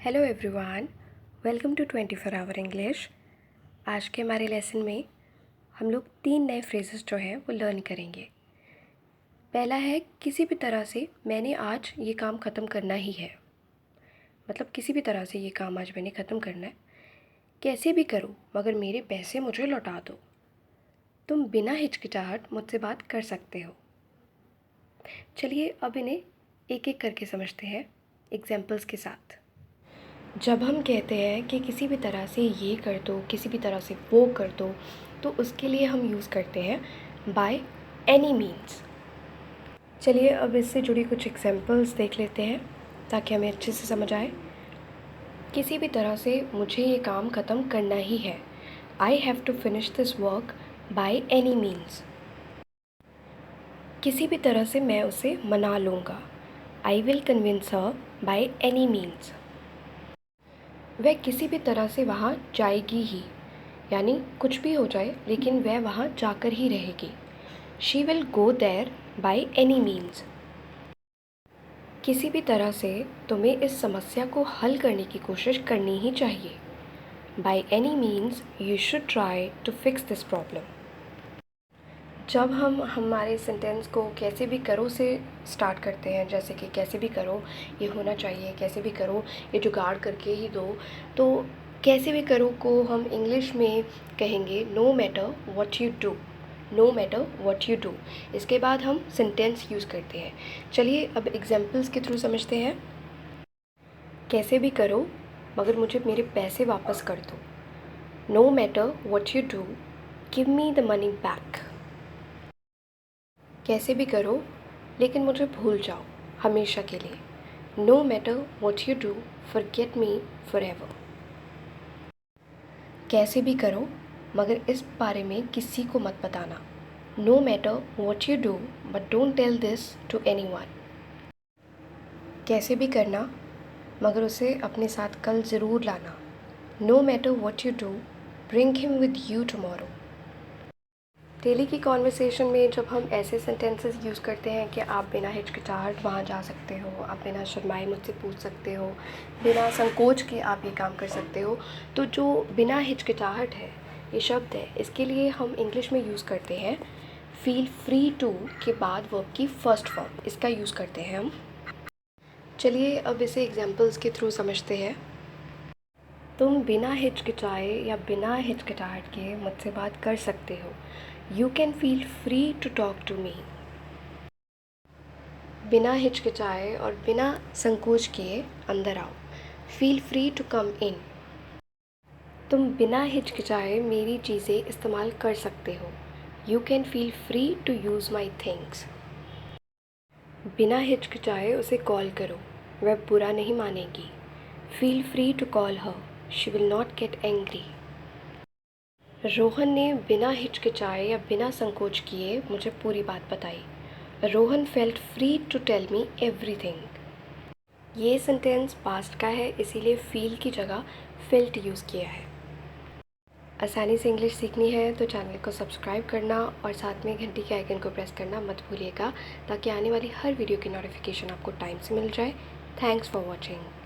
Hello everyone, welcome to 24 hour English. आज के हमारे लेसन में हम लोग 3 नए फ्रेजेस जो हैं वो लर्न करेंगे। पहला है किसी भी तरह से मैंने आज ये काम ख़त्म करना ही है। मतलब किसी भी तरह से ये काम आज मैंने ख़त्म करना है, कैसे भी करो मगर मेरे पैसे मुझे लौटा दो। तुम बिना हिचकिचाहट मुझसे बात कर सकते हो। चलिए अब इन्हें एक एक करके समझते हैं एग्जाम्पल्स के साथ। जब हम कहते हैं कि किसी भी तरह से ये कर दो, किसी भी तरह से वो कर दो, तो उसके लिए हम यूज़ करते हैं बाय एनी मीन्स। चलिए अब इससे जुड़ी कुछ एग्जांपल्स देख लेते हैं ताकि हमें अच्छे से समझ आए। किसी भी तरह से मुझे ये काम ख़त्म करना ही है। I have to finish this work by any means. किसी भी तरह से मैं उसे मना लूँगा। I will convince her by any means. वह किसी भी तरह से वहाँ जाएगी ही, यानी कुछ भी हो जाए लेकिन वह वहाँ जाकर ही रहेगी। She will go there by any means. किसी भी तरह से तुम्हें इस समस्या को हल करने की कोशिश करनी ही चाहिए। By any means you should try to fix this problem. जब हम हमारे सेंटेंस को कैसे भी करो से स्टार्ट करते हैं, जैसे कि कैसे भी करो ये होना चाहिए, कैसे भी करो ये जुगाड़ करके ही दो, तो कैसे भी करो को हम इंग्लिश में कहेंगे no matter what you do. No matter what you do, इसके बाद हम सेंटेंस यूज़ करते हैं। चलिए अब एग्जाम्पल्स के थ्रू समझते हैं। कैसे भी करो मगर मुझे मेरे पैसे वापस कर दो। No matter what you do, give me the money back. कैसे भी करो लेकिन मुझे भूल जाओ हमेशा के लिए। No matter what you do, forget me forever. कैसे भी करो मगर इस बारे में किसी को मत बताना। No matter what you do but don't tell this to anyone. कैसे भी करना मगर उसे अपने साथ कल ज़रूर लाना। No matter what you do, bring him with you tomorrow. Daily की कॉन्वर्सेशन में जब हम ऐसे सेंटेंसेस यूज़ करते हैं कि आप बिना हिचकिचाहट वहाँ जा सकते हो, आप बिना शर्माए मुझसे पूछ सकते हो, बिना संकोच के आप ये काम कर सकते हो, तो जो बिना हिचकिचाहट है ये शब्द है, इसके लिए हम इंग्लिश में यूज़ करते हैं फील फ्री टू के बाद वर्ब की फर्स्ट फॉर्म, इसका यूज़ करते हैं हम। चलिए अब इसे एग्जाम्पल्स के थ्रू समझते हैं। तुम बिना हिचकिचाए या बिना हिचकिचाहट के मुझसे बात कर सकते हो। You can feel free to talk to me. बिना हिचकिचाए और बिना संकोच किए अंदर आओ। Feel free to come in. तुम बिना हिचकिचाए मेरी चीज़ें इस्तेमाल कर सकते हो। You can feel free to use my things. बिना हिचकिचाए उसे कॉल करो, वह बुरा नहीं मानेगी। Feel free to call her, she will not get angry. Rohan ने बिना हिचकिचाए या बिना संकोच किए मुझे पूरी बात बताई। Rohan felt free to tell me everything. ये सेंटेंस पास्ट का है, इसीलिए फील की जगह फेल्ट यूज़ किया है। आसानी से इंग्लिश सीखनी है तो चैनल को सब्सक्राइब करना और साथ में घंटी के आइकन को प्रेस करना मत भूलिएगा, ताकि आने वाली हर वीडियो की नोटिफिकेशन आपको टाइम से मिल जाए। Thanks for watching.